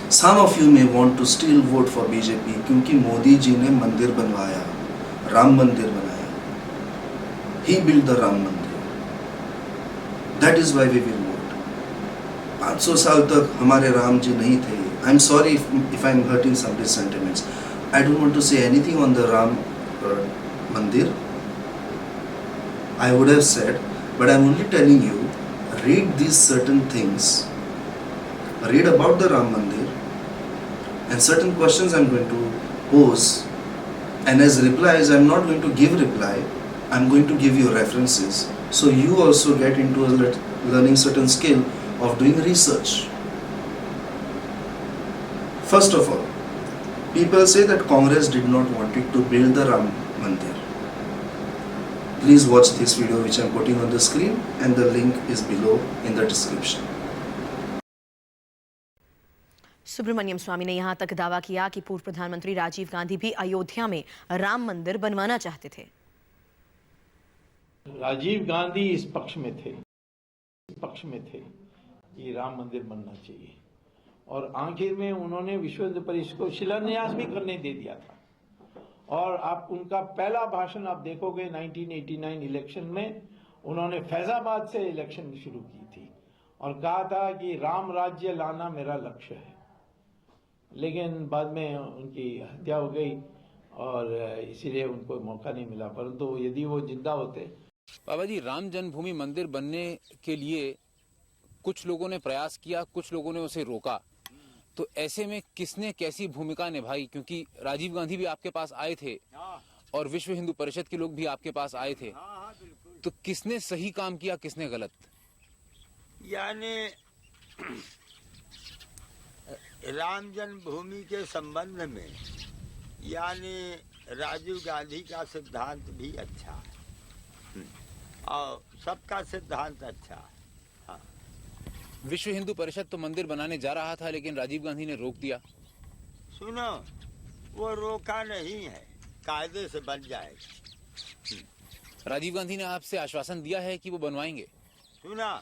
Some of you may want to still vote for BJP क्योंकि मोदी जी ने मंदिर बनवाया, राम मंदिर बनाया. He built the राम मंदिर. That is why we will vote. 500 साल तक हमारे राम जी नहीं थे. I'm sorry if I'm hurting somebody's sentiments. I don't want to say anything on the Ram Mandir. I would have said, but I'm only telling you, read these certain things, read about the Ram Mandir, and certain questions I'm going to pose, and as replies I'm not going to give reply, I'm going to give you references, so you also get into learning certain skill of doing research. First of all, people say that Congress did not want it to build the Ram Mandir. Please watch this video which I am putting on the screen, and the link is below in the description. Subramaniam स्वामी ने यहां तक दावा किया कि पूर्व प्रधानमंत्री राजीव गांधी भी अयोध्या में राम मंदिर बनवाना चाहते थे. राजीव गांधी इस पक्ष में थे कि राम मंदिर बनना चाहिए, और आखिर में उन्होंने विश्व हिंदू परिषद को शिलान्यास भी करने दे दिया था. और आप उनका पहला भाषण आप देखोगे 1989 इलेक्शन में उन्होंने फैजाबाद से इलेक्शन शुरू की थी और कहा था कि राम राज्य लाना मेरा लक्ष्य है. लेकिन बाद में उनकी हत्या हो गई और इसीलिए उनको मौका नहीं मिला, परंतु यदि वो जिंदा होते. बाबा जी, राम जन्मभूमि मंदिर बनने के लिए कुछ लोगों ने प्रयास किया, कुछ लोगों ने उसे रोका, तो ऐसे में किसने कैसी भूमिका निभाई? क्योंकि राजीव गांधी भी आपके पास आए थे और विश्व हिंदू परिषद के लोग भी आपके पास आए थे, तो किसने सही काम किया, किसने गलत? यानी राम जन्मभूमि के संबंध में यानी राजीव गांधी का सिद्धांत भी अच्छा है और सबका सिद्धांत अच्छा है. विश्व हिंदू परिषद तो मंदिर बनाने जा रहा था, लेकिन राजीव गांधी ने रोक दिया. सुनो, वो रोका नहीं है, कायदे से बन जाएगा. राजीव गांधी ने आपसे आश्वासन दिया है कि वो बनवाएंगे. सुना,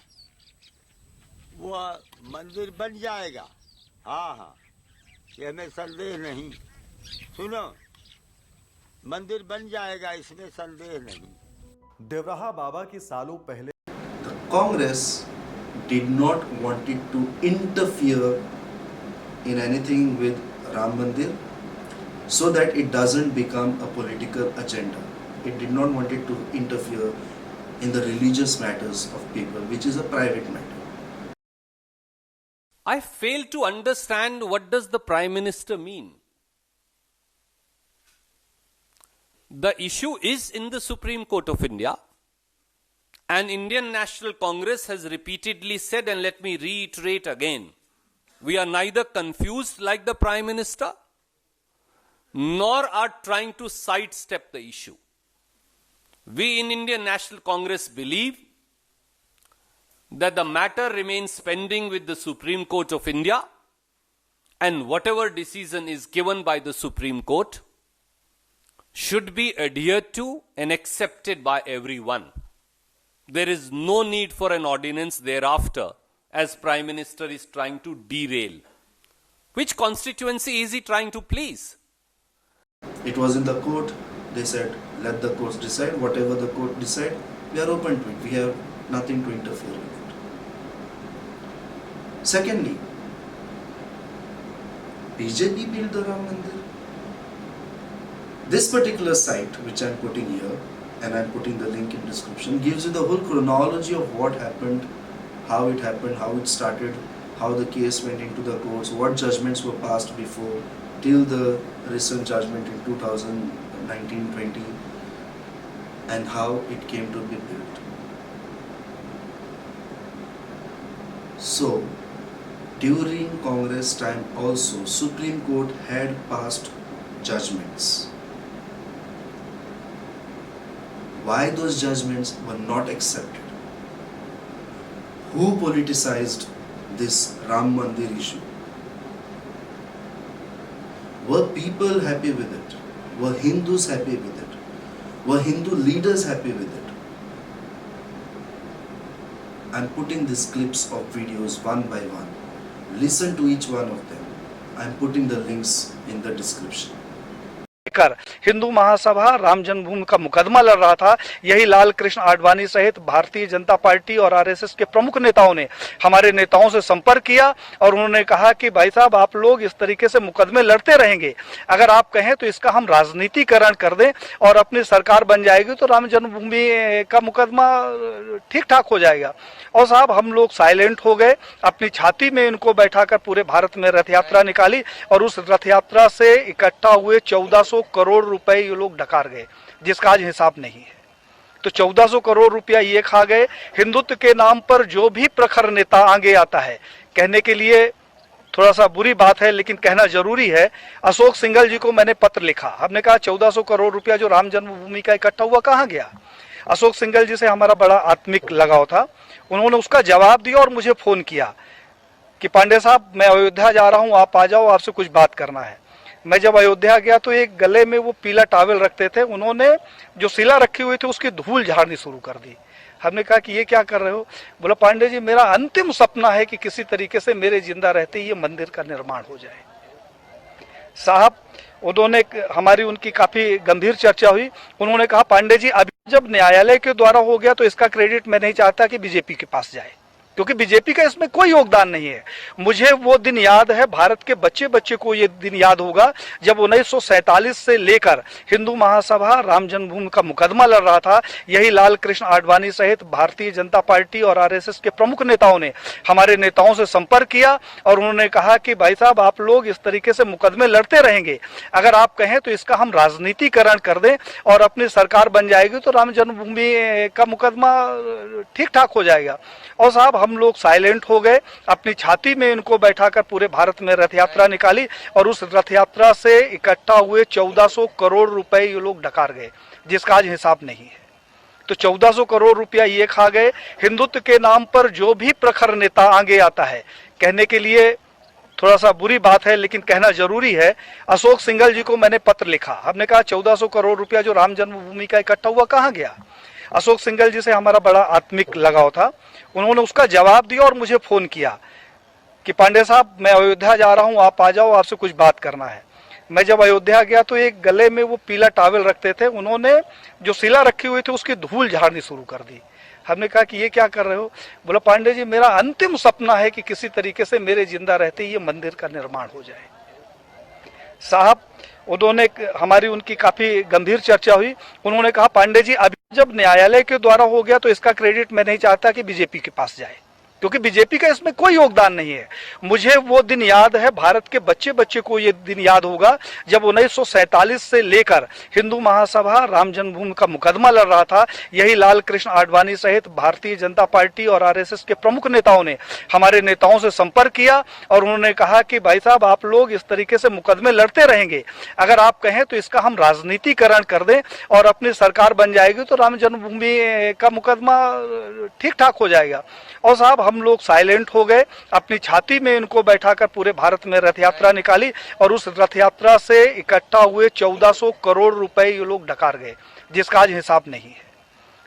वो मंदिर बन जाएगा. हाँ, ये हमें संदेह नहीं. सुनो, मंदिर बन जाएगा, इसमें संदेह नहीं. देवराहा बाबा की सालों पहले Congress did not want it to interfere in anything with Ram Mandir so that it doesn't become a political agenda. It did not want it to interfere in the religious matters of people, which is a private matter. I fail to understand what does the Prime Minister mean. The issue is in the Supreme Court of India. And Indian National Congress has repeatedly said, and let me reiterate again, we are neither confused like the Prime Minister, nor are trying to sidestep the issue. We in Indian National Congress believe that the matter remains pending with the Supreme Court of India, and whatever decision is given by the Supreme Court should be adhered to and accepted by everyone. There is no need for an ordinance thereafter, as Prime Minister is trying to derail. Which constituency is he trying to please? It was in the court. They said, let the courts decide. Whatever the court decide, we are open to it. We have nothing to interfere with it. Secondly, BJP built the Ram Mandir. This particular site, which I am putting here, and I am putting the link in description, gives you the whole chronology of what happened, how it started, how the case went into the courts, what judgments were passed before, till the recent judgment in 2019-20, and how it came to be built. So, during Congress time also, Supreme Court had passed judgments. Why those judgments were not accepted? Who politicized this Ram Mandir issue? Were people happy with it? Were Hindus happy with it? Were Hindu leaders happy with it? I'm putting these clips of videos one by one. Listen to each one of them I am putting the links in the description. कर हिंदू महासभा राम जन्मभूमि का मुकदमा लड़ रहा था। यही लाल कृष्ण आडवाणी सहित Bharatiya Janata party और RSS के प्रमुख नेताओं ने हमारे नेताओं से संपर्क किया और उन्होंने कहा कि भाई साहब, आप लोग इस तरीके से मुकदमे लड़ते रहेंगे, अगर आप कहें तो इसका हम राजनीतिकरण कर दें और अपनी सरकार बन जाएगी तो राम जन्मभूमि का मुकदमा ठीक ठाक हो जाएगा। और साहब, हम लोग साइलेंट हो गए, अपनी छाती में इनको बैठाकर पूरे भारत में रथ यात्रा निकाली और उस रथ यात्रा से इकट्ठा हुए 1400 करोड़ रुपए ये लोग डकार गए, जिसका आज हिसाब नहीं है। तो 1400 करोड़ रुपया ये खा गए। हिंदुत्व के नाम पर जो भी प्रखर नेता आगे आता है, कहने के लिए थोड़ा सा बुरी बात है लेकिन कहना जरूरी है, अशोक सिंघल जी को मैंने पत्र लिखा। हमने कहा 1400 करोड़ रुपया जो राम जन्मभूमि का इकट्ठा हुआ कहाँ गया। अशोक सिंघल जी से हमारा बड़ा आत्मिक लगाव था। उन्होंने उसका जवाब दिया और मुझे फोन किया कि पांडे साहब, मैं अयोध्या जा रहा हूं, आप आ जाओ, आपसे कुछ बात करना है। मैं जब अयोध्या गया तो एक गले में वो पीला टॉवेल रखते थे, उन्होंने जो शिला रखी हुई थी उसकी धूल झाड़नी शुरू कर दी। हमने कहा कि ये क्या कर रहे हो। बोला, पांडे जी, मेरा अंतिम सपना है कि किसी तरीके से मेरे जिंदा रहते ही ये मंदिर का निर्माण हो जाए। साहब, उन्होंने हमारी उनकी काफी गंभीर चर्चा हुई। उन्होंने कहा, पांडे जी, अभी जब न्यायालय के द्वारा हो गया तो इसका क्रेडिट मैं नहीं चाहता कि बीजेपी के पास जाए, क्योंकि बीजेपी का इसमें कोई योगदान नहीं है। मुझे वो दिन याद है, भारत के बच्चे बच्चे को ये दिन याद होगा जब 1947 से लेकर हिंदू महासभा राम जन्मभूमि का मुकदमा लड़ रहा था। यही लाल कृष्ण आडवाणी सहित भारतीय जनता पार्टी और आरएसएस के प्रमुख नेताओं ने हमारे नेताओं से संपर्क किया और उन्होंने कहा कि भाई साहब, आप लोग इस तरीके से मुकदमे लड़ते रहेंगे, अगर आप कहें तो इसका हम राजनीतिकरण कर दें और अपनी सरकार बन जाएगी तो राम जन्मभूमि का मुकदमा ठीक ठाक हो जाएगा। और साहब, हम लोग साइलेंट हो गए, अपनी छाती में इनको बैठाकर पूरे भारत में रथ यात्रा निकाली और उस रथ यात्रा से इकट्ठा हुए 1400 करोड़ रुपए ये लोग डकार गए, जिसका आज हिसाब नहीं है। तो 1400 करोड़ रुपया ये खा गए। हिंदुत्व के नाम पर जो भी प्रखर नेता आगे आता है, कहने के लिए थोड़ा सा बुरी बात है लेकिन कहना जरूरी है, अशोक सिंघल जी को मैंने पत्र लिखा। हमने कहा 1400 करोड़ रुपया जो राम जन्मभूमि का इकट्ठा हुआ कहाँ गया। अशोक सिंघल जी से हमारा बड़ा आत्मिक लगाव था। उन्होंने उसका जवाब दिया और मुझे फोन किया कि पांडे साहब, मैं अयोध्या जा रहा हूं, आप आ जाओ, आपसे कुछ बात करना है। मैं जब अयोध्या गया तो एक गले में वो पीला टॉवेल रखते थे, उन्होंने जो शिला रखी हुई थी उसकी धूल झाड़नी शुरू कर दी। हमने कहा कि ये क्या कर रहे हो। बोला, पांडे जी, मेरा अंतिम सपना है कि किसी तरीके से मेरे जिंदा रहते ही ये मंदिर का निर्माण हो जाए। साहब, उन्होंने हमारी उनकी काफी गंभीर चर्चा हुई। उन्होंने कहा, पांडे जी, अभी जब न्यायालय के द्वारा हो गया तो इसका क्रेडिट मैं नहीं चाहता कि बीजेपी के पास जाए, क्योंकि बीजेपी का इसमें कोई योगदान नहीं है। मुझे वो दिन याद है, भारत के बच्चे बच्चे को ये दिन याद होगा जब 1947 से लेकर हिंदू महासभा राम जन्मभूमि का मुकदमा लड़ रहा था। यही लाल कृष्ण आडवाणी सहित भारतीय जनता पार्टी और आरएसएस के प्रमुख नेताओं ने हमारे नेताओं से संपर्क किया और उन्होंने कहा कि भाई साहब, आप लोग इस तरीके से मुकदमे लड़ते रहेंगे, अगर आप कहें तो इसका हम राजनीतिकरण कर दें और अपनी सरकार बन जाएगी तो राम जन्मभूमि का मुकदमा ठीक ठाक हो जाएगा। और साहब, हम लोग साइलेंट हो गए, अपनी छाती में इनको बैठाकर पूरे भारत में रथ यात्रा निकाली और उस रथ यात्रा से इकट्ठा हुए 1400 करोड़ रुपए ये लोग डकार गए, जिसका आज हिसाब नहीं है।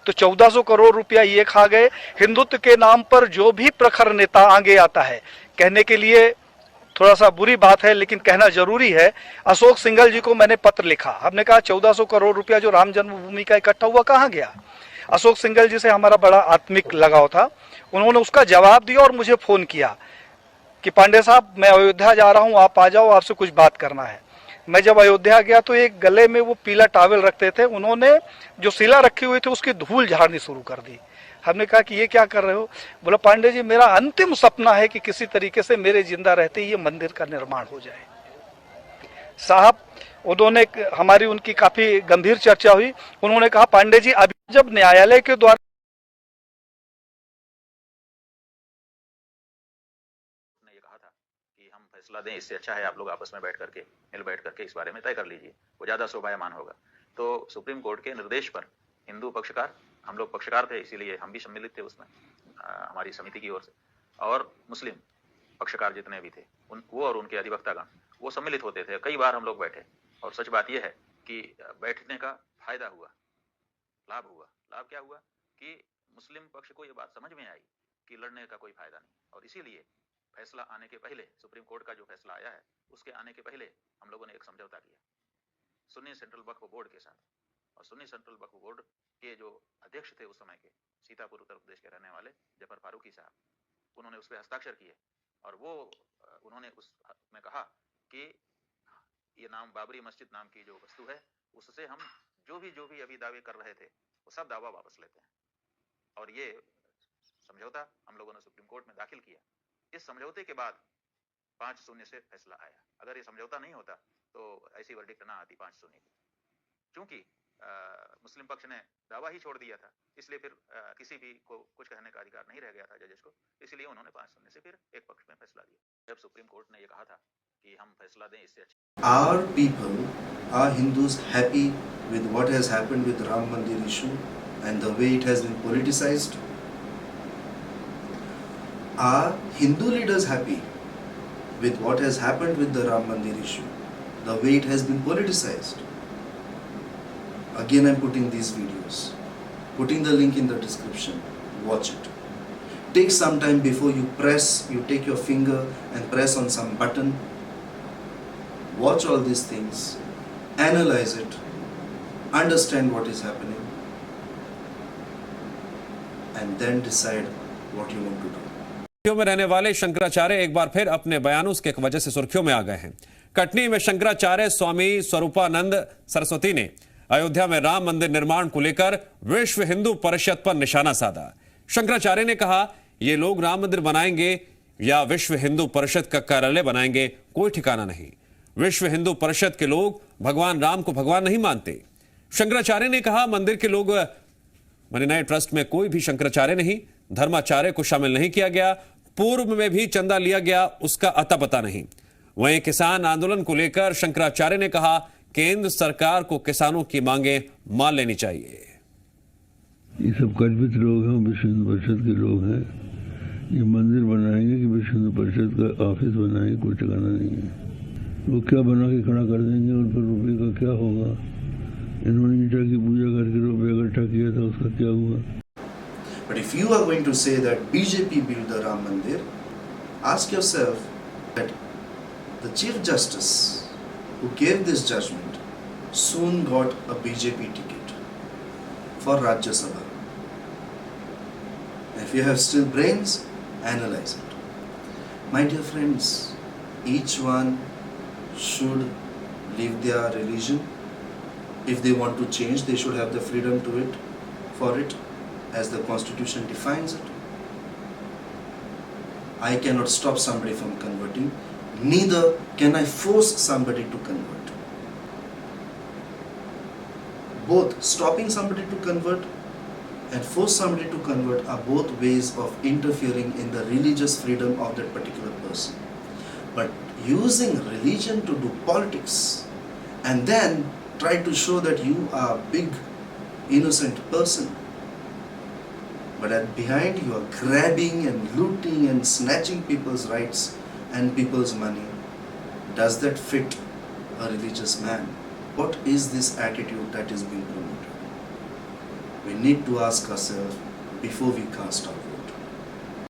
तो 1400 करोड़ रुपया ये खा गए। हिंदुत्व के नाम पर जो भी प्रखर नेता आगे आता है, कहने के लिए थोड़ा सा बुरी बात है लेकिन कहना जरूरी है, अशोक सिंघल जी को मैंने पत्र लिखा। हमने कहा 1400 करोड़ रुपया जो राम जन्मभूमि का इकट्ठा हुआ कहाँ गया। अशोक सिंघल जी से हमारा बड़ा आत्मिक लगाव था। उन्होंने उसका जवाब दिया और मुझे फोन किया कि पांडे साहब, मैं अयोध्या जा रहा हूं, आप आ जाओ, आपसे कुछ बात करना है। मैं जब अयोध्या गया तो एक गले में वो पीला टॉवेल रखते थे, उन्होंने जो शिला रखी हुई थी उसकी धूल झाड़नी शुरू कर दी। हमने कहा कि ये क्या कर रहे हो। बोला, पांडे जी, मेरा अंतिम सपना है कि किसी तरीके से मेरे जिंदा रहते ही ये मंदिर का निर्माण हो जाए। साहब, उन्होंने हमारी उनकी काफी गंभीर चर्चा हुई। उन्होंने कहा, पांडे जी, अभी जब न्यायालय के द्वारा ये कहा था कि हम फैसला दें, इससे अच्छा है आप लोग आपस में बैठ करके इस बारे में तय कर लीजिए, वो ज्यादा शोभायमान होगा। तो सुप्रीम कोर्ट के निर्देश पर हिंदू पक्षकार, हम लोग पक्षकार थे इसीलिए हम भी सम्मिलित थे उसमें, हमारी समिति की ओर से, और मुस्लिम पक्षकार जितने भी थे वो और उनके अधिवक्तागण वो सम्मिलित होते थे। कई बार हम लोग बैठे और सच बात यह है कि बैठने का फायदा हुआ, लाभ हुआ। लाभ क्या हुआ कि मुस्लिम पक्ष को ये बात समझ में आई कि लड़ने का कोई फायदा नहीं, और इसीलिए फैसला आने के पहले, सुप्रीम कोर्ट का जो फैसला आया है उसके आने के पहले हम लोगों ने एक समझौता किया सुन्नी सेंट्रल वक्फ बोर्ड के साथ। और सुन्नी सेंट्रल वक्फ बोर्ड के जो अध्यक्ष थे उस समय के, सीतापुर उत्तर प्रदेश के रहने वाले जफर फारूकी साहब, उन्होंने उस पर हस्ताक्षर किए और वो उन्होंने उसमें कहा कि ये नाम बाबरी मस्जिद नाम की जो वस्तु है उससे हम जो भी अभी दावे कर रहे थे वो सब दावा वापस लेते हैं। और ये समझौता हम लोगों ने सुप्रीम कोर्ट में दाखिल किया। इस समझौते के बाद 5-0 से फैसला आया। अगर ये समझौता नहीं होता तो ऐसी वर्डिक्ट ना आती 5-0 की। चूंकि मुस्लिम पक्ष ने दावा ही छोड़ दिया था, इसलिए फिर किसी भी को कुछ कहने का अधिकार नहीं रह गया था जजेस को, इसलिए उन्होंने 5-0 से फिर एक पक्ष में फैसला दिया। जब सुप्रीम कोर्ट ने ये कहा था कि हम फैसला दें इससे अच्छा। Are people, are Hindus happy with what has happened with Ram Mandir issue and the way it has been politicized? Are Hindu leaders happy with what has happened with the Ram Mandir issue, the way it has been politicized? Again, I'm putting these videos, putting the link in the description. Watch it. Take some time before you take your finger and press on some button. Watch all these things, analyze it, understand what is happening, and then decide what you want to do. सुर्खियों में रहने वाले शंकराचार्य एक बार फिर अपने बयानों की वजह से सुर्खियों में आ गए हैं। कटनी में शंकराचार्य स्वामी स्वरूपानंद सरस्वती ने अयोध्या में राम मंदिर निर्माण को लेकर विश्व हिंदू परिषद पर निशाना साधा। शंकराचार्य ने कहा, ये लोग राम मंदिर बनाएंगे या विश्व हिंदू परिषद का कार्यालय बनाएंगे, कोई ठिकाना नहीं। विश्व हिंदू परिषद के लोग भगवान राम को भगवान नहीं मानते। शंकराचार्य ने कहा, मंदिर के लोग बने नए ट्रस्ट में कोई भी शंकराचार्य नहीं, धर्माचार्य को शामिल नहीं किया गया, पूर्व में भी चंदा लिया गया, उसका अता पता नहीं। वहीं किसान आंदोलन को लेकर शंकराचार्य ने कहा, केंद्र सरकार को किसानों की मांगे मान लेनी चाहिए। ये सब कल्पित लोग हैं, विश्व हिंदू परिषद के लोग हैं। ये मंदिर बनाएंगे कि विश्व हिंदू परिषद का ऑफिस बनाएंगे, कोई ठिकाना नहीं है। वो क्या बना के खड़ा कर देंगे, उन पर रुपये का क्या होगा। इन्होंने ईटा की पूजा करके रुपये इकट्ठा किया था, उसका क्या हुआ। But if you are going to say that BJP built the Ram Mandir, ask yourself that the Chief Justice who gave this judgment soon got a BJP ticket for Rajya Sabha. If you have still brains, analyze it. My dear friends, each one should live their religion. If they want to change, they should have the freedom to it, for it, as the Constitution defines it. I cannot stop somebody from converting, neither can I force somebody to convert. Both stopping somebody to convert and force somebody to convert are both ways of interfering in the religious freedom of that particular person. But using religion to do politics and then try to show that you are a big innocent person, but behind you are grabbing and looting and snatching people's rights and people's money, does that fit a religious man? What is this attitude that is being promoted? We need to ask ourselves before we cast out.